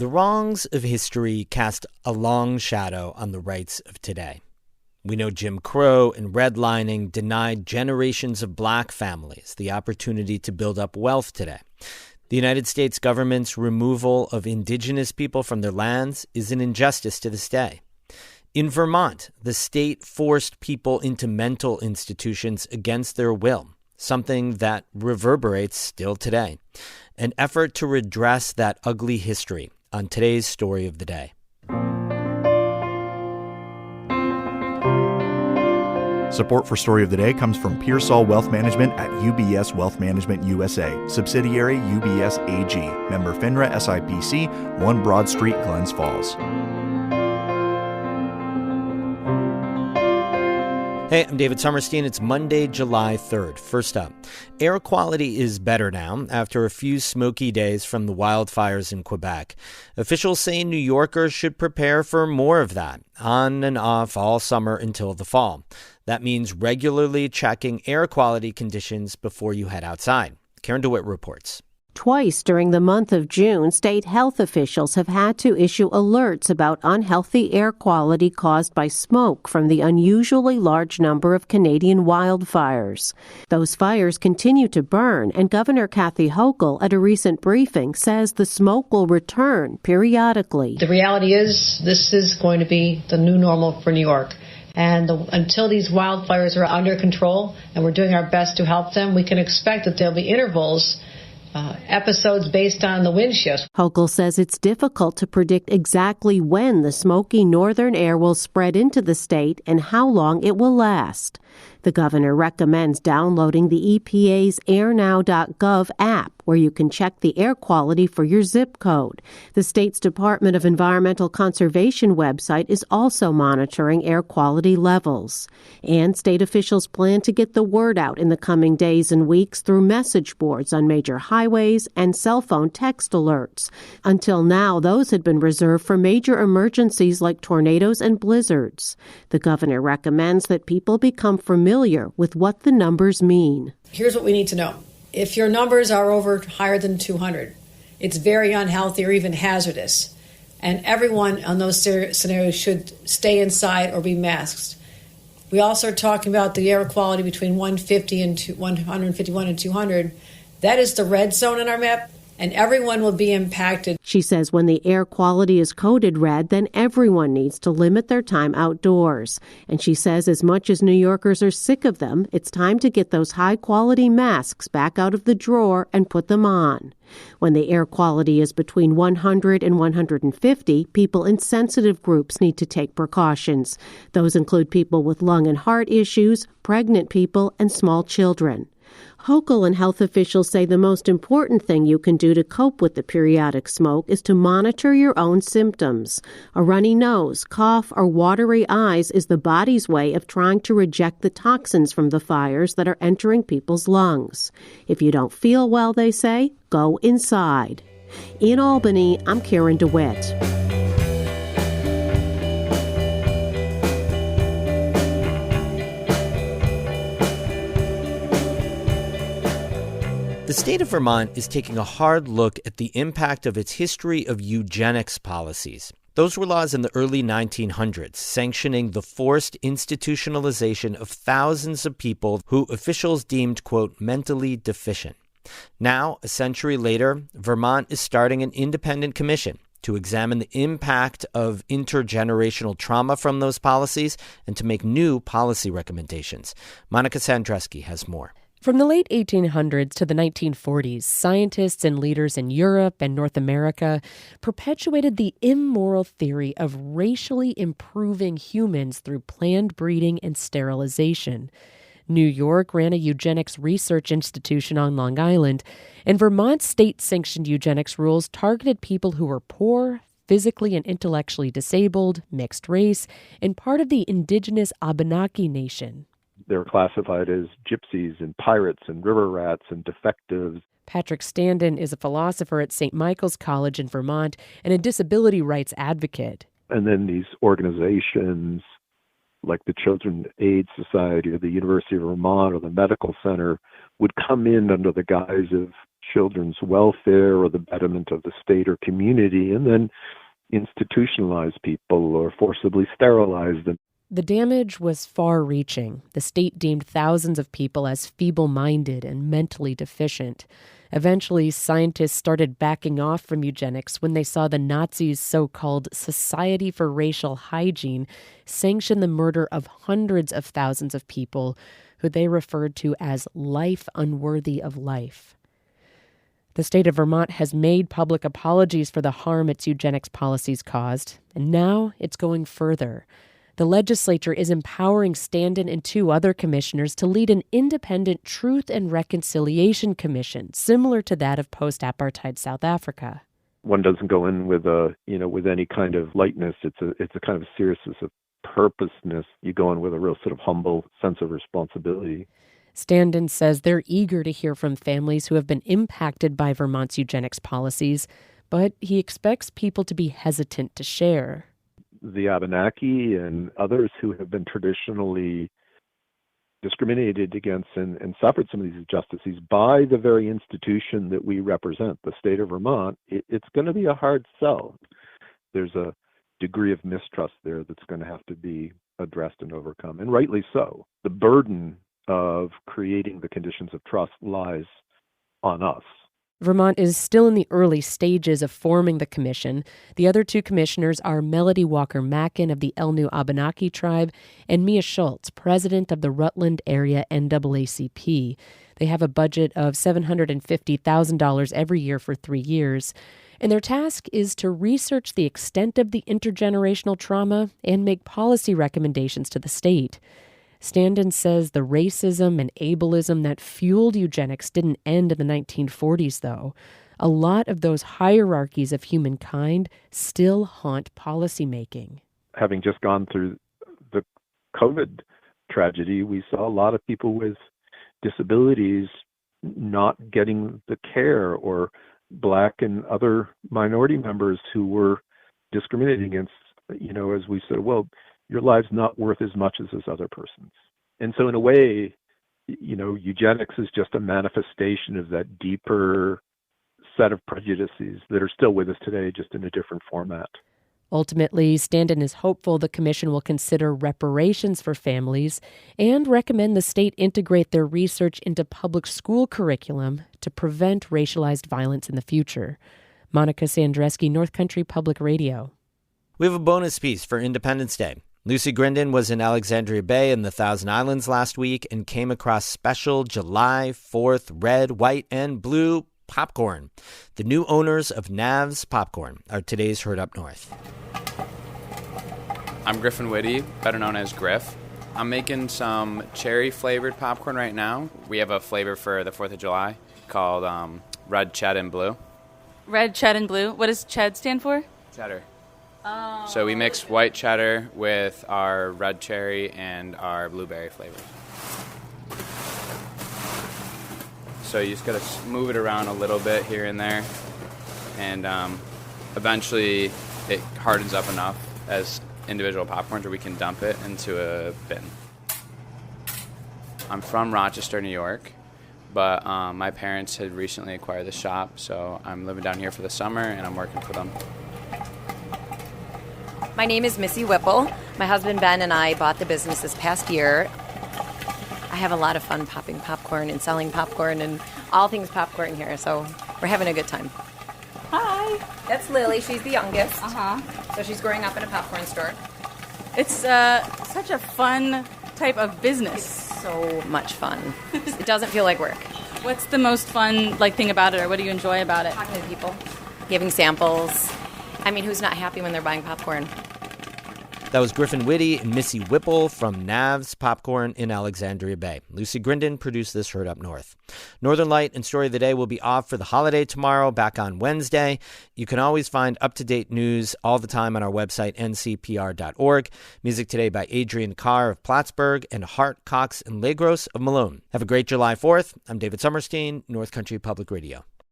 The wrongs of history cast a long shadow on the rights of today. We know Jim Crow and redlining denied generations of black families the opportunity to build up wealth today. The United States government's removal of indigenous people from their lands is an injustice to this day. In Vermont, the state forced people into mental institutions against their will, something that reverberates still today. An effort to redress that ugly history on today's Story of the Day. Support for Story of the Day comes from Pearsall Wealth Management at UBS Wealth Management USA, subsidiary UBS AG, member FINRA SIPC, 1 Broad Street, Glens Falls. Hey, I'm David Sommerstein. It's Monday, July 3rd. First up, air quality is better now after a few smoky days from the wildfires in Quebec. Officials say New Yorkers should prepare for more of that, on and off all summer until the fall. That means regularly checking air quality conditions before you head outside. Karen DeWitt reports. Twice during the month of June, state health officials have had to issue alerts about unhealthy air quality caused by smoke from the unusually large number of Canadian wildfires. Those fires continue to burn, and Governor Kathy Hochul at a recent briefing says the smoke will return periodically. The reality is this is going to be the new normal for New York. And until these wildfires are under control and we're doing our best to help them, we can expect that there'll be intervals, episodes based on the wind shifts. Hochul says it's difficult to predict exactly when the smoky northern air will spread into the state and how long it will last. The governor recommends downloading the EPA's airnow.gov app, where you can check the air quality for your zip code. The state's Department of Environmental Conservation website is also monitoring air quality levels. And state officials plan to get the word out in the coming days and weeks through message boards on major highways and cell phone text alerts. Until now, those had been reserved for major emergencies like tornadoes and blizzards. The governor recommends that people become familiar with what the numbers mean. Here's what we need to know. If your numbers are over higher than 200, it's very unhealthy or even hazardous. And everyone on those scenarios should stay inside or be masked. We also are talking about the air quality between 150 and 151 and 200. That is the red zone on our map, and everyone will be impacted. She says when the air quality is coded red, then everyone needs to limit their time outdoors. And she says as much as New Yorkers are sick of them, it's time to get those high-quality masks back out of the drawer and put them on. When the air quality is between 100 and 150, people in sensitive groups need to take precautions. Those include people with lung and heart issues, pregnant people, and small children. Hochul and health officials say the most important thing you can do to cope with the periodic smoke is to monitor your own symptoms. A runny nose, cough, or watery eyes is the body's way of trying to reject the toxins from the fires that are entering people's lungs. If you don't feel well, they say, go inside. In Albany, I'm Karen DeWitt. The state of Vermont is taking a hard look at the impact of its history of eugenics policies. Those were laws in the early 1900s, sanctioning the forced institutionalization of thousands of people who officials deemed, quote, mentally deficient. Now, a century later, Vermont is starting an independent commission to examine the impact of intergenerational trauma from those policies and to make new policy recommendations. Monica Sandreski has more. From the late 1800s to the 1940s, scientists and leaders in Europe and North America perpetuated the immoral theory of racially improving humans through planned breeding and sterilization. New York ran a eugenics research institution on Long Island, and Vermont's state-sanctioned eugenics rules targeted people who were poor, physically and intellectually disabled, mixed race, and part of the indigenous Abenaki Nation. They were classified as gypsies and pirates and river rats and defectives. Patrick Standen is a philosopher at St. Michael's College in Vermont and a disability rights advocate. And then these organizations like the Children's Aid Society or the University of Vermont or the Medical Center would come in under the guise of children's welfare or the betterment of the state or community, and then institutionalize people or forcibly sterilize them. The damage was far-reaching. The state deemed thousands of people as feeble-minded and mentally deficient. Eventually, scientists started backing off from eugenics when they saw the Nazis' so-called Society for Racial Hygiene sanction the murder of hundreds of thousands of people who they referred to as life unworthy of life. The state of Vermont has made public apologies for the harm its eugenics policies caused, and now it's going further. The legislature is empowering Standen and 2 other commissioners to lead an independent Truth and Reconciliation Commission, similar to that of post-apartheid South Africa. One doesn't go in with with any kind of lightness. It's a kind of seriousness of purposeness. You go in with a real sort of humble sense of responsibility. Standen says they're eager to hear from families who have been impacted by Vermont's eugenics policies, but he expects people to be hesitant to share. The Abenaki and others who have been traditionally discriminated against and suffered some of these injustices by the very institution that we represent, the state of Vermont, it's going to be a hard sell. There's a degree of mistrust there that's going to have to be addressed and overcome, and rightly so. The burden of creating the conditions of trust lies on us. Vermont is still in the early stages of forming the commission. The other 2 commissioners are Melody Walker-Mackin of the Elnu Abenaki tribe and Mia Schultz, president of the Rutland Area NAACP. They have a budget of $750,000 every year for 3 years. And their task is to research the extent of the intergenerational trauma and make policy recommendations to the state. Standen says the racism and ableism that fueled eugenics didn't end in the 1940s, though. A lot of those hierarchies of humankind still haunt policymaking. Having just gone through the COVID tragedy, we saw a lot of people with disabilities not getting the care, or Black and other minority members who were discriminated against, as we said, well, your life's not worth as much as this other person's. And so in a way, eugenics is just a manifestation of that deeper set of prejudices that are still with us today, just in a different format. Ultimately, Standen is hopeful the commission will consider reparations for families and recommend the state integrate their research into public school curriculum to prevent racialized violence in the future. Monica Sandreski, North Country Public Radio. We have a bonus piece for Independence Day. Lucy Grindon was in Alexandria Bay in the Thousand Islands last week and came across special July 4th red, white, and blue popcorn. The new owners of Nav's Popcorn are today's Heard Up North. I'm Griffin Whitty, better known as Griff. I'm making some cherry-flavored popcorn right now. We have a flavor for the 4th of July called Red, Ched, and Blue. Red, Ched, and Blue. What does Ched stand for? Cheddar. Oh. So we mix white cheddar with our red cherry and our blueberry flavors. So you just got to move it around a little bit here and there, and eventually it hardens up enough as individual popcorns where we can dump it into a bin. I'm from Rochester, New York, but my parents had recently acquired the shop, so I'm living down here for the summer and I'm working for them. My name is Missy Whipple. My husband Ben and I bought the business this past year. I have a lot of fun popping popcorn and selling popcorn and all things popcorn here, so we're having a good time. Hi. That's Lily. She's the youngest. Uh-huh. So she's growing up in a popcorn store. It's such a fun type of business. So much fun. It doesn't feel like work. What's the most fun thing about it, or what do you enjoy about it? Talking to people, giving samples. I mean, who's not happy when they're buying popcorn? That was Griffin Whitty and Missy Whipple from Nav's Popcorn in Alexandria Bay. Lucy Grindon produced this Heard Up North. Northern Light and Story of the Day will be off for the holiday tomorrow, back on Wednesday. You can always find up-to-date news all the time on our website, ncpr.org. Music today by Adrian Carr of Plattsburgh and Hart, Cox, and Legros of Malone. Have a great July 4th. I'm David Summerstein, North Country Public Radio.